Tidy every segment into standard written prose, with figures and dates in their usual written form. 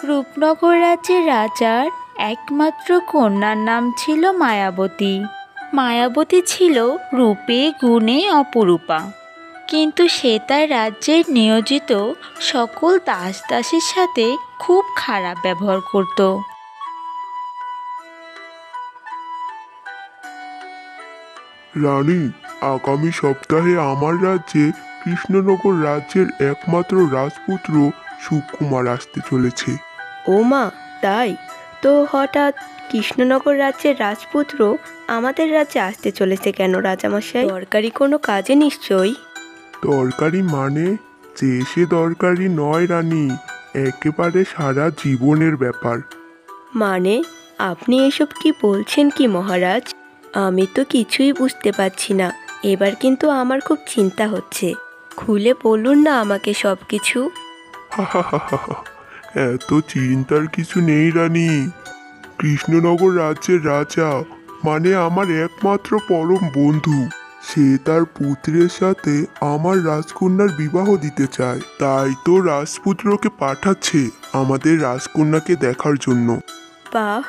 রূপনগর রাজ্যের রাজার একমাত্র কন্যার নাম ছিল মায়াবতী। মায়াবতী ছিল রূপে গুণে অপরূপা, কিন্তু সে তার রাজ্যের নিয়োজিত সকল দাস দাসীর সাথে খুব খারাপ ব্যবহার করত। রানী, আগামী সপ্তাহে আমার রাজ্যে কৃষ্ণনগর রাজ্যের একমাত্র রাজপুত্র সুকুমার আসতে চলেছে। ও মা, তাই তো? হঠাৎ কৃষ্ণনগর রাজ্যের রাজপুত্র আমাদের রাজ্যে আসতে চলেছে কেন রাজামশাই? দরকারি কোনো কাজে নিশ্চয়ই। দরকারি মানে? যে সে দরকারি নয় রানী, একেবারে সারা জীবনের ব্যাপার। মানে আপনি এসব কি বলছেন কি মহারাজ? আমি তো কিছুই বুঝতে পারছি না। এবার কিন্তু আমার খুব চিন্তা হচ্ছে। খুলে বলুন না আমাকে সব কিছু। এত চিন্তার কিছু নেই রানী। কৃষ্ণনগর রাজ্যের রাজা মানে আমার একমাত্র পরম বন্ধু, সে তার পুত্রের সাথে আমার রাজকন্যার বিবাহ দিতে চায়। তাই তো রাজপুত্রকে পাঠাচ্ছে আমাদের রাজকন্যাকে দেখার জন্য। বাহ,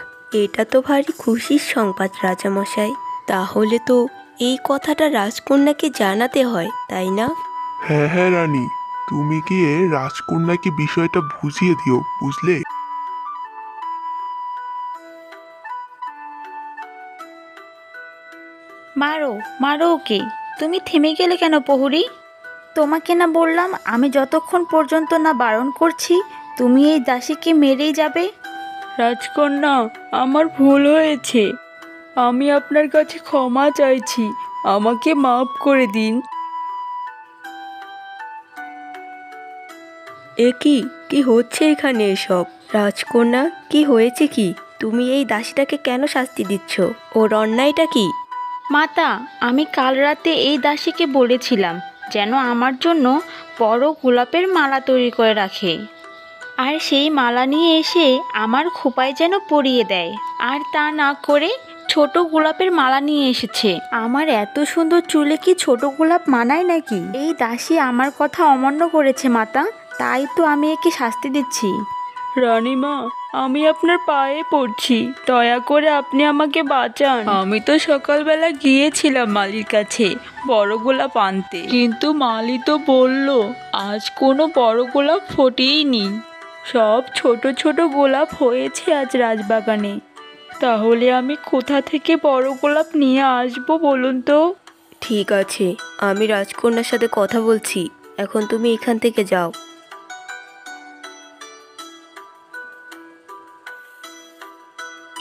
এটা তো ভারী খুশির সংবাদ রাজামশাই। তাহলে তো এই কথাটা রাজকন্যাকে জানাতে হয়, তাই না? হ্যাঁ হ্যাঁ রানী, তুমি গিয়ে রাজকন্যাকে বিষয়টা বুঝিয়ে দিও, বুঝলে? মারো মারো ওকে। তুমি থেমে গেলে কেন প্রহরী? তোমাকে না বললাম আমি যতক্ষণ পর্যন্ত না বারণ করছি তুমি এই দাসীকে মেরেই যাবে? রাজকন্যা, আমার ভুল হয়েছে, আমি আপনার কাছে ক্ষমা চাইছি, আমাকে মাফ করে দিন। এ কি কি হচ্ছে এখানে এসব? রাজকন্যা, কি হয়েছে কি? তুমি এই দাসীটাকে কেন শাস্তি দিচ্ছ? ওর অন্যায়টা কি? মাতা, আমি কাল রাতে এই দাসীকে বলেছিলাম যেন আমার জন্য বড় গোলাপের মালা তৈরি করে রাখে, আর সেই মালা নিয়ে এসে আমার খোঁপায় যেন পরিয়ে দেয়, আর তা না করে ছোট গোলাপের মালা নিয়ে এসেছে। আমার এত সুন্দর চুলে কি ছোট গোলাপ মানায় নাকি? এই দাসী আমার কথা অমান্য করেছে মাতা, তাই তো আমি একে শাস্তি দিচ্ছি। রানীমা, আমি আপনার পায়ে পড়ছি, দয়া করে আপনি আমাকে বাঁচান। আমি তো সকালবেলা গিয়েছিলাম মালির কাছে বড় গোলাপ আনতে, কিন্তু মালি তো বলল আজ কোনো বড় গোলাপ ফোটেইনি, সব ছোট ছোট গোলাপ হয়েছে আজ রাজবাগানে। তাহলে আমি কোথা থেকে বড় গোলাপ নিয়ে আসবো বলুন তো? ঠিক আছে, আমি রাজকন্যার সাথে কথা বলছি। এখন তুমি এখান থেকে যাও।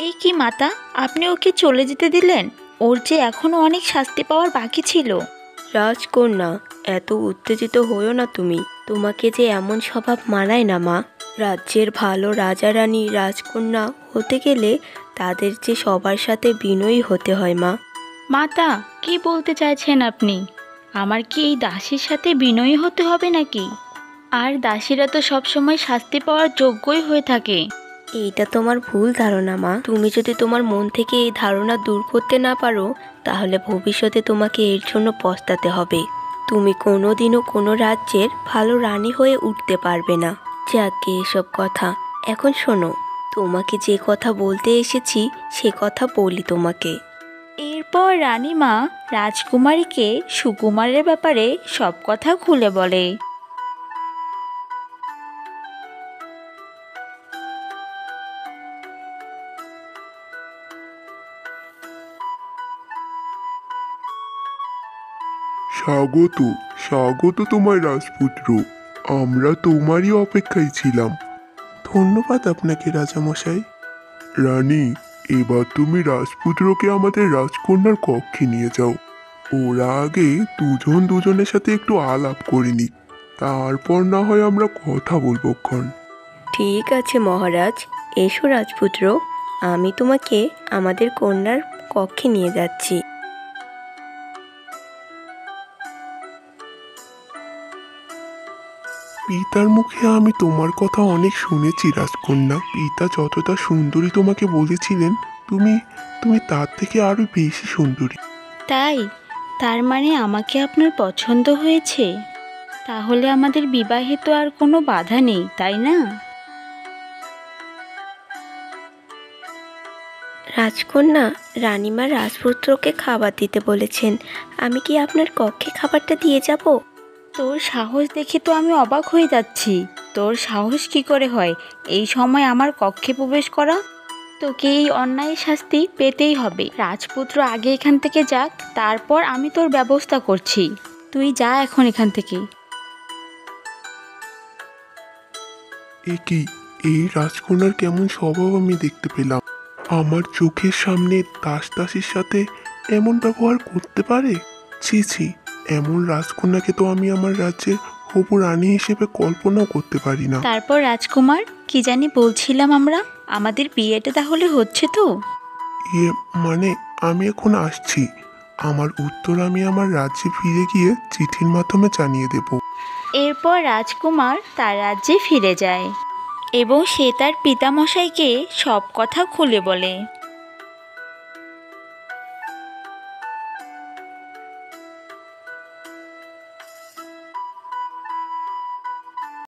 এই কি মাতা, আপনি ওকে চলে যেতে দিলেন? ওর যে এখনো অনেক শাস্তি পাওয়ার বাকি ছিল। রাজকন্যা, এত উত্তেজিত হইও না তুমি। তোমাকে যে এমন স্বভাব মানায় না মা। রাজ্যের ভালো রাজা রানী রাজকন্যা হতে গেলে তাদের যে সবার সাথে বিনয়ী হতে হয় মা। মাতা, কি বলতে চাইছেন আপনি? আমার কি এই দাসীর সাথে বিনয়ী হতে হবে নাকি? আর দাসীরা তো সবসময় শাস্তি পাওয়ার যোগ্যই হয়ে থাকে। এইটা তোমার ভুল ধারণা মা। তুমি যদি তোমার মন থেকে এই ধারণা দূর করতে না পারো, তাহলে ভবিষ্যতে তোমাকে এর জন্য পস্তাতে হবে। তুমি কোনোদিনও কোনো রাজ্যের ভালো রানী হয়ে উঠতে পারবে না। যাকে এসব কথা। এখন শোনো, তোমাকে যে কথা বলতে এসেছি সে কথা বলি তোমাকে। এরপর রানীমা রাজকুমারীকে সুকুমারের ব্যাপারে সব কথা খুলে বলে। স্বাগত, স্বাগত তোমায় রাজপুত্র। আমরা তোমারই অপেক্ষায় ছিলাম। ধন্যবাদ আপনাকে রাজামশাই। রানী, এবার তুমি রাজপুত্রকে আমাদের রাজকন্যার কক্ষে নিয়ে যাও। ওরা আগে দুজন দুজনের সাথে একটু আলাপ করে নিক, তারপর না হয় আমরা কথা বলবো ক্ষণ। ঠিক আছে মহারাজ, এসো রাজপুত্র, আমি তোমাকে আমাদের কন্যার কক্ষে নিয়ে যাচ্ছি। পিতার মুখে আমি তোমার কথা অনেক শুনেছি রাজকন্যা। পিতা যতটা সুন্দরী তোমাকে বলেছিলেন, তুমি তুমি তার থেকে আরো বেশি সুন্দরী। তাই? তার মানে আমাকে আপনার পছন্দ হয়েছে? তাহলে আমাদের বিবাহে তো আর কোনো বাধা নেই, তাই না? রাজকন্যা, রানীমা রাজপুত্রকে খাবার দিতে বলেছেন। আমি কি আপনার কক্ষে খাবারটা দিয়ে যাব? তোর সাহস দেখে তো আমি অবাক হয়ে যাচ্ছি। তোর সাহস কি করে হয় এই সময় আমার কক্ষে প্রবেশ করা? তোকে এই অন্যায়ের শাস্তি পেতেই হবে। রাজপুত্র আগে এখান থেকে যাক, তারপর আমি তোর ব্যবস্থা করছি। তুই যা এখন এখান থেকে। এ কি, এই রাজকন্যার কেমন স্বভাব আমি দেখতে পেলাম। আমার চোখের সামনে দাসীর সাথে এমন ব্যবহার করতে পারে? ছি ছি, এমন রাজকন্যাকে তো আমি আমার রাজ্যের হবু রানী হিসেবে কল্পনাও করতে পারি না। তারপর রাজকুমার, কি জানি বলছিলাম আমরা, আমাদের বিয়েটা তাহলে হচ্ছে তো? মানে আমি এখন আসছি। আমার উত্তর আমি আমার রাজ্যে ফিরে গিয়ে চিঠির মাধ্যমে জানিয়ে দেব। এরপর রাজকুমার তার রাজ্যে ফিরে যায় এবং সে তার পিতামশাইকে সব কথা খুলে বলে।